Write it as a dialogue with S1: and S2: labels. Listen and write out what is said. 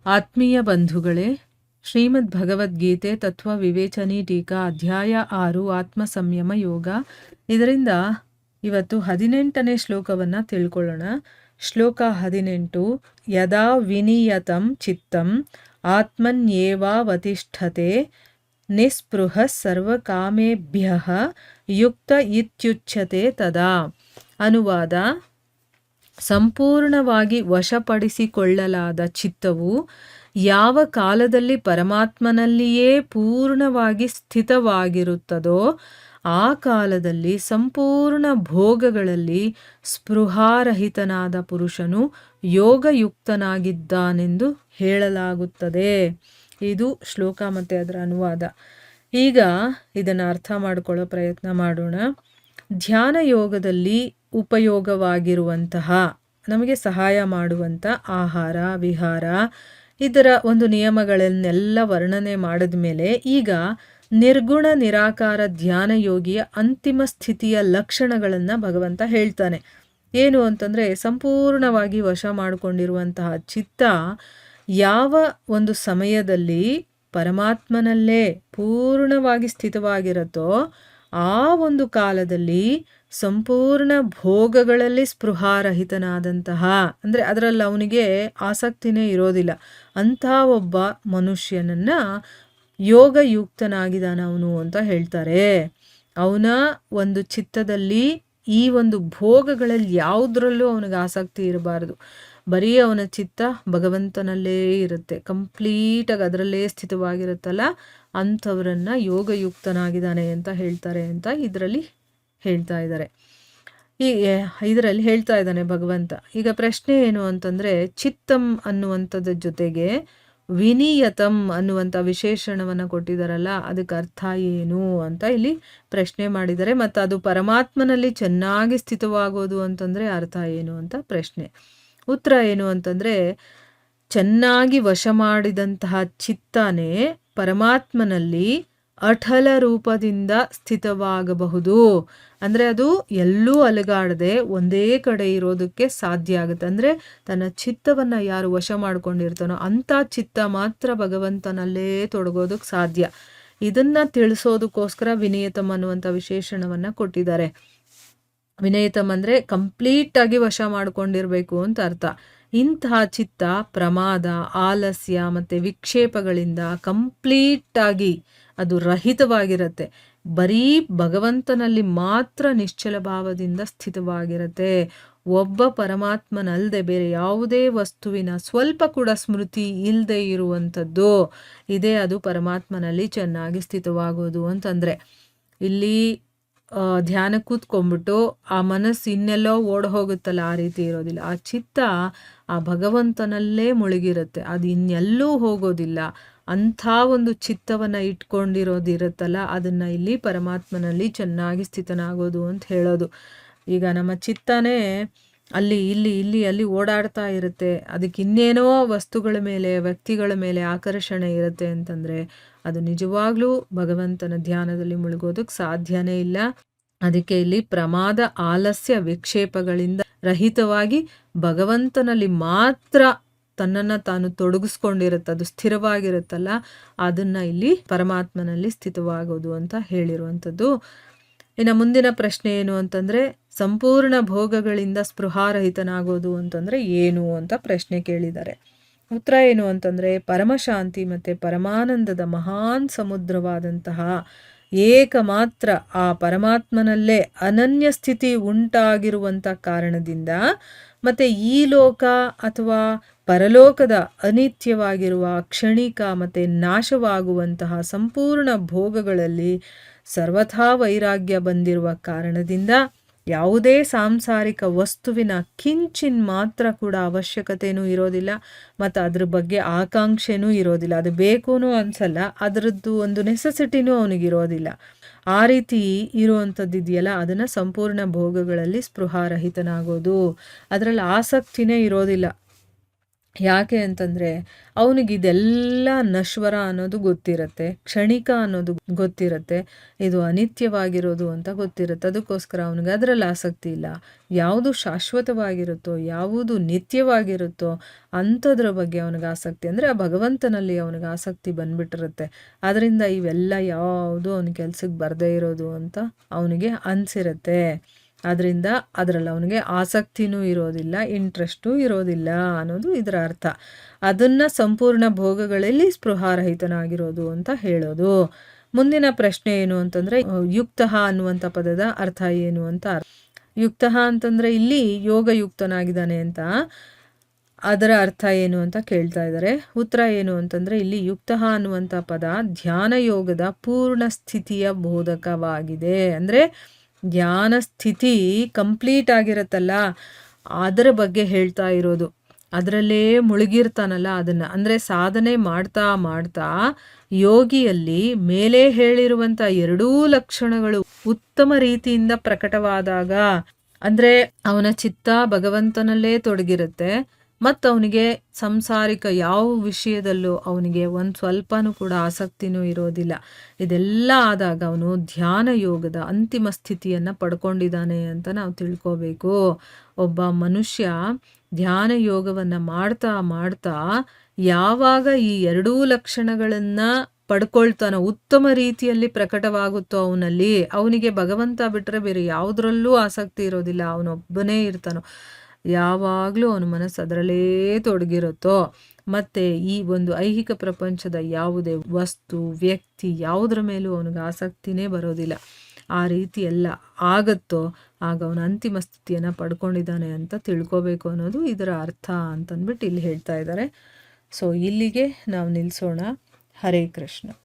S1: ಆತ್ಮೀಯ ಬಂಧುಗಳೇ, ಶ್ರೀಮದ್ ಭಗವದ್ಗೀತೆ ತತ್ವ ವಿವೇಚನಿ ಟೀಕಾ ಅಧ್ಯಾಯ 6 ಆತ್ಮ ಸಂಯಮ ಯೋಗ. ಇದರಿಂದ ಇವತ್ತು 18ನೇ ಶ್ಲೋಕವನ್ನು ತಿಳ್ಕೊಳ್ಳೋಣ. ಶ್ಲೋಕ 18. ಯದಾ ವಿನಿಯತಂ ಚಿತ್ತಂ ಆತ್ಮನ್ಯೇವಾವತಿಷ್ಠತೆ ನಿಸ್ಪೃಹ ಸರ್ವಕಾಮೇಭ್ಯಃ ಯುಕ್ತ ಇತ್ಯುಚ್ಯತೆ ತದಾ. ಅನುವಾದ: ಸಂಪೂರ್ಣವಾಗಿ ವಶಪಡಿಸಿಕೊಳ್ಳಲಾದ ಚಿತ್ತವು ಯಾವ ಕಾಲದಲ್ಲಿ ಪರಮಾತ್ಮನಲ್ಲಿಯೇ ಪೂರ್ಣವಾಗಿ ಸ್ಥಿತವಾಗಿರುತ್ತದೋ ಆ ಕಾಲದಲ್ಲಿ ಸಂಪೂರ್ಣ ಭೋಗಗಳಲ್ಲಿ ಸ್ಪೃಹಾರಹಿತನಾದ ಪುರುಷನು ಯೋಗಯುಕ್ತನಾಗಿದ್ದಾನೆಂದು ಹೇಳಲಾಗುತ್ತದೆ. ಇದು ಶ್ಲೋಕ ಮತ್ತು ಅದರ ಅನುವಾದ. ಈಗ ಇದನ್ನು ಅರ್ಥ ಮಾಡಿಕೊಳ್ಳೋ ಪ್ರಯತ್ನ ಮಾಡೋಣ. ಧ್ಯಾನ ಯೋಗದಲ್ಲಿ ಉಪಯೋಗವಾಗಿರುವಂತಹ, ನಮಗೆ ಸಹಾಯ ಮಾಡುವಂಥ ಆಹಾರ ವಿಹಾರ ಇದರ ಒಂದು ನಿಯಮಗಳನ್ನೆಲ್ಲ ವರ್ಣನೆ ಮಾಡಿದ ಮೇಲೆ ಈಗ ನಿರ್ಗುಣ ನಿರಾಕಾರ ಧ್ಯಾನ ಯೋಗಿಯ ಅಂತಿಮ ಸ್ಥಿತಿಯ ಲಕ್ಷಣಗಳನ್ನು ಭಗವಂತ ಹೇಳ್ತಾನೆ. ಏನು ಅಂತಂದರೆ, ಸಂಪೂರ್ಣವಾಗಿ ವಶ ಮಾಡಿಕೊಂಡಿರುವಂತಹ ಚಿತ್ತ ಯಾವ ಒಂದು ಸಮಯದಲ್ಲಿ ಪರಮಾತ್ಮನಲ್ಲೇ ಪೂರ್ಣವಾಗಿ ಸ್ಥಿತವಾಗಿರುತ್ತೋ ಆ ಒಂದು ಕಾಲದಲ್ಲಿ ಸಂಪೂರ್ಣ ಭೋಗಗಳಲ್ಲಿ ಸ್ಪೃಹಾರಹಿತನಾದಂತಹ, ಅಂದರೆ ಅದರಲ್ಲಿ ಅವನಿಗೆ ಆಸಕ್ತಿನೇ ಇರೋದಿಲ್ಲ, ಅಂಥ ಒಬ್ಬ ಮನುಷ್ಯನನ್ನು ಯೋಗಯುಕ್ತನಾಗಿದ್ದಾನೆ ಅವನು ಅಂತ ಹೇಳ್ತಾರೆ. ಅವನ ಒಂದು ಚಿತ್ತದಲ್ಲಿ ಈ ಒಂದು ಭೋಗಗಳಲ್ಲಿ ಯಾವುದರಲ್ಲೂ ಅವನಿಗೆ ಆಸಕ್ತಿ ಇರಬಾರ್ದು. ಬರೀ ಅವನ ಚಿತ್ತ ಭಗವಂತನಲ್ಲೇ ಇರುತ್ತೆ, ಕಂಪ್ಲೀಟಾಗಿ ಅದರಲ್ಲೇ ಸ್ಥಿತವಾಗಿರುತ್ತಲ್ಲ, ಅಂಥವರನ್ನು ಯೋಗಯುಕ್ತನಾಗಿದ್ದಾನೆ ಅಂತ ಹೇಳ್ತಾರೆ ಅಂತ ಇದರಲ್ಲಿ ಹೇಳ್ತಾ ಇದ್ದಾರೆ. ಇದರಲ್ಲಿ ಹೇಳ್ತಾ ಇದ್ದಾನೆ ಭಗವಂತ. ಈಗ ಪ್ರಶ್ನೆ ಏನು ಅಂತಂದರೆ, ಚಿತ್ತಂ ಅನ್ನುವಂಥದ್ರ ಜೊತೆಗೆ ವಿನಿಯತಂ ಅನ್ನುವಂಥ ವಿಶೇಷಣವನ್ನು ಕೊಟ್ಟಿದ್ದಾರಲ್ಲ, ಅದಕ್ಕೆ ಅರ್ಥ ಏನು ಅಂತ ಇಲ್ಲಿ ಪ್ರಶ್ನೆ ಮಾಡಿದ್ದಾರೆ. ಮತ್ತು ಅದು ಪರಮಾತ್ಮನಲ್ಲಿ ಚೆನ್ನಾಗಿ ಸ್ಥಿತವಾಗೋದು ಅಂತಂದರೆ ಅರ್ಥ ಏನು ಅಂತ ಪ್ರಶ್ನೆ. ಉತ್ತರ ಏನು ಅಂತಂದರೆ, ಚೆನ್ನಾಗಿ ವಶ ಮಾಡಿದಂತಹ ಚಿತ್ತನೇ ಪರಮಾತ್ಮನಲ್ಲಿ ಅಠಲ ರೂಪದಿಂದ ಸ್ಥಿತವಾಗಬಹುದು. ಅಂದರೆ ಅದು ಎಲ್ಲೂ ಅಲುಗಾಡದೆ ಒಂದೇ ಕಡೆ ಇರೋದಕ್ಕೆ ಸಾಧ್ಯ ಆಗುತ್ತೆ. ಅಂದರೆ ತನ್ನ ಚಿತ್ತವನ್ನು ಯಾರು ವಶ ಮಾಡ್ಕೊಂಡಿರ್ತಾನೋ ಅಂಥ ಚಿತ್ತ ಮಾತ್ರ ಭಗವಂತನಲ್ಲೇ ತೊಡಗೋದಕ್ಕೆ ಸಾಧ್ಯ. ಇದನ್ನು ತಿಳಿಸೋದಕ್ಕೋಸ್ಕರ ವಿನಿಯತಂ ಅನ್ನುವಂಥ ವಿಶೇಷಣವನ್ನು ಕೊಟ್ಟಿದ್ದಾರೆ. ವಿನಯತಂ ಅಂದರೆ ಕಂಪ್ಲೀಟಾಗಿ ವಶ ಮಾಡ್ಕೊಂಡಿರಬೇಕು ಅಂತ ಅರ್ಥ. ಇಂತಹ ಚಿತ್ತ ಪ್ರಮಾದ, ಆಲಸ್ಯ ಮತ್ತು ವಿಕ್ಷೇಪಗಳಿಂದ ಕಂಪ್ಲೀಟಾಗಿ ಅದು ರಹಿತವಾಗಿರುತ್ತೆ. ಬರೀ ಭಗವಂತನಲ್ಲಿ ಮಾತ್ರ ನಿಶ್ಚಲ ಭಾವದಿಂದ ಸ್ಥಿತವಾಗಿರುತ್ತೆ. ಒಬ್ಬ ಪರಮಾತ್ಮನಲ್ಲದೆ ಬೇರೆ ಯಾವುದೇ ವಸ್ತುವಿನ ಸ್ವಲ್ಪ ಕೂಡ ಸ್ಮೃತಿ ಇಲ್ಲದೆ ಇರುವಂಥದ್ದು ಇದೇ ಅದು ಪರಮಾತ್ಮನಲ್ಲಿ ಚೆನ್ನಾಗಿ ಸ್ಥಿತವಾಗೋದು ಅಂತಂದರೆ. ಇಲ್ಲಿ ಧ್ಯಾನ ಕೂತ್ಕೊಂಡ್ಬಿಟ್ಟು ಆ ಮನಸ್ಸು ಇನ್ನೆಲ್ಲೋ ಓಡ್ ಹೋಗುತ್ತಲ್ಲ, ಆ ರೀತಿ ಇರೋದಿಲ್ಲ. ಆ ಚಿತ್ತ ಆ ಭಗವಂತನಲ್ಲೇ ಮುಳುಗಿರುತ್ತೆ, ಅದು ಇನ್ನೆಲ್ಲೂ ಹೋಗೋದಿಲ್ಲ. ಅಂಥ ಒಂದು ಚಿತ್ತವನ್ನು ಇಟ್ಕೊಂಡಿರೋದಿರುತ್ತಲ್ಲ, ಅದನ್ನು ಇಲ್ಲಿ ಪರಮಾತ್ಮನಲ್ಲಿ ಚೆನ್ನಾಗಿ ಸ್ಥಿತನಾಗೋದು ಅಂತ ಹೇಳೋದು. ಈಗ ನಮ್ಮ ಚಿತ್ತನೇ ಅಲ್ಲಿ ಅಲ್ಲಿ ಓಡಾಡ್ತಾ ಇರುತ್ತೆ, ಅದಕ್ಕೆ ಇನ್ನೇನೋ ವಸ್ತುಗಳ ಮೇಲೆ ವ್ಯಕ್ತಿಗಳ ಮೇಲೆ ಆಕರ್ಷಣೆ ಇರುತ್ತೆ ಅಂತಂದರೆ ಅದು ನಿಜವಾಗ್ಲೂ ಭಗವಂತನ ಧ್ಯಾನದಲ್ಲಿ ಮುಳುಗೋದಕ್ಕೆ ಸಾಧ್ಯನೇ ಇಲ್ಲ. ಅದಕ್ಕೆ ಇಲ್ಲಿ ಪ್ರಮಾದ, ಆಲಸ್ಯ, ವಿಕ್ಷೇಪಗಳಿಂದ ರಹಿತವಾಗಿ ಭಗವಂತನಲ್ಲಿ ಮಾತ್ರ ತನ್ನನ್ನು ತಾನು ತೊಡಗಿಸ್ಕೊಂಡಿರುತ್ತೆ, ಅದು ಸ್ಥಿರವಾಗಿರುತ್ತಲ್ಲ, ಅದನ್ನು ಇಲ್ಲಿ ಪರಮಾತ್ಮನಲ್ಲಿ ಸ್ಥಿತವಾಗೋದು ಅಂತ ಹೇಳಿರುವಂಥದ್ದು. ಇನ್ನು ಮುಂದಿನ ಪ್ರಶ್ನೆ ಏನು ಅಂತಂದರೆ, ಸಂಪೂರ್ಣ ಭೋಗಗಳಿಂದ ಸ್ಪೃಹಾರಹಿತನಾಗೋದು ಅಂತಂದರೆ ಏನು ಅಂತ ಪ್ರಶ್ನೆ ಕೇಳಿದ್ದಾರೆ. ಉತ್ತರ ಏನು ಅಂತಂದರೆ, ಪರಮಶಾಂತಿ ಮತ್ತು ಪರಮಾನಂದದ ಮಹಾನ್ ಸಮುದ್ರವಾದಂತಹ ಏಕಮಾತ್ರ ಆ ಪರಮಾತ್ಮನಲ್ಲೇ ಅನನ್ಯ ಸ್ಥಿತಿ ಉಂಟಾಗಿರುವಂಥ ಕಾರಣದಿಂದ ಮತ್ತು ಈ ಲೋಕ ಅಥವಾ ಪರಲೋಕದ ಅನಿತ್ಯವಾಗಿರುವ ಕ್ಷಣಿಕ ಮತ್ತು ನಾಶವಾಗುವಂತಹ ಸಂಪೂರ್ಣ ಭೋಗಗಳಲ್ಲಿ ಸರ್ವಥಾ ವೈರಾಗ್ಯ ಬಂದಿರುವ ಕಾರಣದಿಂದ ಯಾವುದೇ ಸಾಂಸಾರಿಕ ವಸ್ತುವಿನ ಕಿಂಚಿನ್ ಮಾತ್ರ ಕೂಡ ಅವಶ್ಯಕತೆಯೂ ಇರೋದಿಲ್ಲ ಮತ್ತು ಅದ್ರ ಬಗ್ಗೆ ಆಕಾಂಕ್ಷೆನೂ ಇರೋದಿಲ್ಲ. ಅದು ಬೇಕೂ ಅನಿಸಲ್ಲ, ಅದರದ್ದು ಒಂದು ನೆಸೆಸಿಟಿನೂ ಅವನಿಗಿರೋದಿಲ್ಲ. ಆ ರೀತಿ ಇರುವಂಥದ್ದು ಇದೆಯಲ್ಲ, ಅದನ್ನು ಸಂಪೂರ್ಣ ಭೋಗಗಳಲ್ಲಿ ಸ್ಪೃಹಾರಹಿತನಾಗೋದು, ಅದರಲ್ಲಿ ಆಸಕ್ತಿನೇ ಇರೋದಿಲ್ಲ. ಯಾಕೆ ಅಂತಂದರೆ ಅವನಿಗಿದೆಲ್ಲ ನಶ್ವರ ಅನ್ನೋದು ಗೊತ್ತಿರುತ್ತೆ, ಕ್ಷಣಿಕ ಅನ್ನೋದು ಗೊತ್ತಿರುತ್ತೆ, ಇದು ಅನಿತ್ಯವಾಗಿರೋದು ಅಂತ ಗೊತ್ತಿರುತ್ತೆ. ಅದಕ್ಕೋಸ್ಕರ ಅವನಿಗೆ ಅದರಲ್ಲಿ ಆಸಕ್ತಿ ಇಲ್ಲ. ಯಾವುದು ಶಾಶ್ವತವಾಗಿರುತ್ತೋ, ಯಾವುದು ನಿತ್ಯವಾಗಿರುತ್ತೋ ಅಂಥದ್ರ ಬಗ್ಗೆ ಅವನಿಗೆ ಆಸಕ್ತಿ, ಅಂದರೆ ಆ ಭಗವಂತನಲ್ಲಿ ಅವನಿಗೆ ಆಸಕ್ತಿ ಬಂದ್ಬಿಟ್ಟಿರುತ್ತೆ. ಅದರಿಂದ ಇವೆಲ್ಲ ಯಾವುದು ಅವನ ಕೆಲ್ಸಕ್ಕೆ ಬರದೇ ಇರೋದು ಅಂತ ಅವನಿಗೆ ಅನಿಸಿರುತ್ತೆ. ಆದ್ದರಿಂದ ಅದರಲ್ಲಿ ಅವನಿಗೆ ಆಸಕ್ತಿನೂ ಇರೋದಿಲ್ಲ, ಇಂಟ್ರೆಸ್ಟು ಇರೋದಿಲ್ಲ ಅನ್ನೋದು ಇದರ ಅರ್ಥ. ಅದನ್ನು ಸಂಪೂರ್ಣ ಭೋಗಗಳಲ್ಲಿ ಸ್ಪೃಹಾರಹಿತನಾಗಿರೋದು ಅಂತ ಹೇಳೋದು. ಮುಂದಿನ ಪ್ರಶ್ನೆ ಏನು ಅಂತಂದರೆ, ಯುಕ್ತಃ ಅನ್ನುವಂಥ ಪದದ ಅರ್ಥ ಏನು ಅಂತ. ಯುಕ್ತಃ ಅಂತಂದರೆ ಇಲ್ಲಿ ಯೋಗಯುಕ್ತನಾಗಿದ್ದಾನೆ ಅಂತ, ಅದರ ಅರ್ಥ ಏನು ಅಂತ ಕೇಳ್ತಾ ಇದ್ದಾರೆ. ಉತ್ತರ ಏನು ಅಂತಂದರೆ, ಇಲ್ಲಿ ಯುಕ್ತಃ ಅನ್ನುವಂಥ ಪದ ಧ್ಯಾನ ಯೋಗದ ಪೂರ್ಣ ಸ್ಥಿತಿಯ ಬೋಧಕವಾಗಿದೆ. ಅಂದರೆ ಧ್ಯಾನ ಸ್ಥಿತಿ ಕಂಪ್ಲೀಟ್ ಆಗಿರುತ್ತಲ್ಲ, ಅದರ ಬಗ್ಗೆ ಹೇಳ್ತಾ ಇರೋದು. ಅದರಲ್ಲೇ ಮುಳುಗಿರ್ತಾನಲ್ಲ ಅದನ್ನು, ಅಂದರೆ ಸಾಧನೆ ಮಾಡ್ತಾ ಮಾಡ್ತಾ ಯೋಗಿಯಲ್ಲಿ ಮೇಲೆ ಹೇಳಿರುವಂಥ ಎರಡೂ ಲಕ್ಷಣಗಳು ಉತ್ತಮ ರೀತಿಯಿಂದ ಪ್ರಕಟವಾದಾಗ, ಅಂದರೆ ಅವನ ಚಿತ್ತ ಭಗವಂತನಲ್ಲೇ ತೊಡಗಿರುತ್ತೆ ಮತ್ತು ಅವನಿಗೆ ಸಂಸಾರಿಕ ಯಾವ ವಿಷಯದಲ್ಲೂ ಅವನಿಗೆ ಒಂದು ಸ್ವಲ್ಪನೂ ಕೂಡ ಆಸಕ್ತಿನೂ ಇರೋದಿಲ್ಲ. ಇದೆಲ್ಲ ಆದಾಗ ಅವನು ಧ್ಯಾನ ಯೋಗದ ಅಂತಿಮ ಸ್ಥಿತಿಯನ್ನು ಪಡ್ಕೊಂಡಿದ್ದಾನೆ ಅಂತ ನಾವು ತಿಳ್ಕೋಬೇಕು. ಒಬ್ಬ ಮನುಷ್ಯ ಧ್ಯಾನ ಯೋಗವನ್ನು ಮಾಡ್ತಾ ಮಾಡ್ತಾ ಯಾವಾಗ ಈ ಎರಡೂ ಲಕ್ಷಣಗಳನ್ನು ಪಡ್ಕೊಳ್ತಾನೋ, ಉತ್ತಮ ರೀತಿಯಲ್ಲಿ ಪ್ರಕಟವಾಗುತ್ತೋ ಅವನಲ್ಲಿ, ಅವನಿಗೆ ಭಗವಂತ ಬಿಟ್ಟರೆ ಬೇರೆ ಯಾವುದರಲ್ಲೂ ಆಸಕ್ತಿ ಇರೋದಿಲ್ಲ, ಅವನೊಬ್ಬನೇ ಇರ್ತಾನೋ, ಯಾವಾಗಲೂ ಅವನ ಮನಸ್ಸು ಅದರಲ್ಲೇ ತೊಡಗಿರುತ್ತೋ, ಮತ್ತು ಈ ಒಂದು ಐಹಿಕ ಪ್ರಪಂಚದ ಯಾವುದೇ ವಸ್ತು ವ್ಯಕ್ತಿ ಯಾವುದರ ಮೇಲೂ ಅವನಿಗೆ ಆಸಕ್ತಿನೇ ಬರೋದಿಲ್ಲ, ಆ ರೀತಿ ಎಲ್ಲ ಆಗುತ್ತೋ ಆಗ ಅವನ ಅಂತಿಮ ಸ್ಥಿತಿಯನ್ನು ಪಡ್ಕೊಂಡಿದ್ದಾನೆ ಅಂತ ತಿಳ್ಕೋಬೇಕು ಅನ್ನೋದು ಇದರ ಅರ್ಥ ಅಂತಂದ್ಬಿಟ್ಟು ಇಲ್ಲಿ ಹೇಳ್ತಾ ಇದ್ದಾರೆ. ಸೊ ಇಲ್ಲಿಗೆ ನಾವು ನಿಲ್ಲಿಸೋಣ. ಹರೇ ಕೃಷ್ಣ.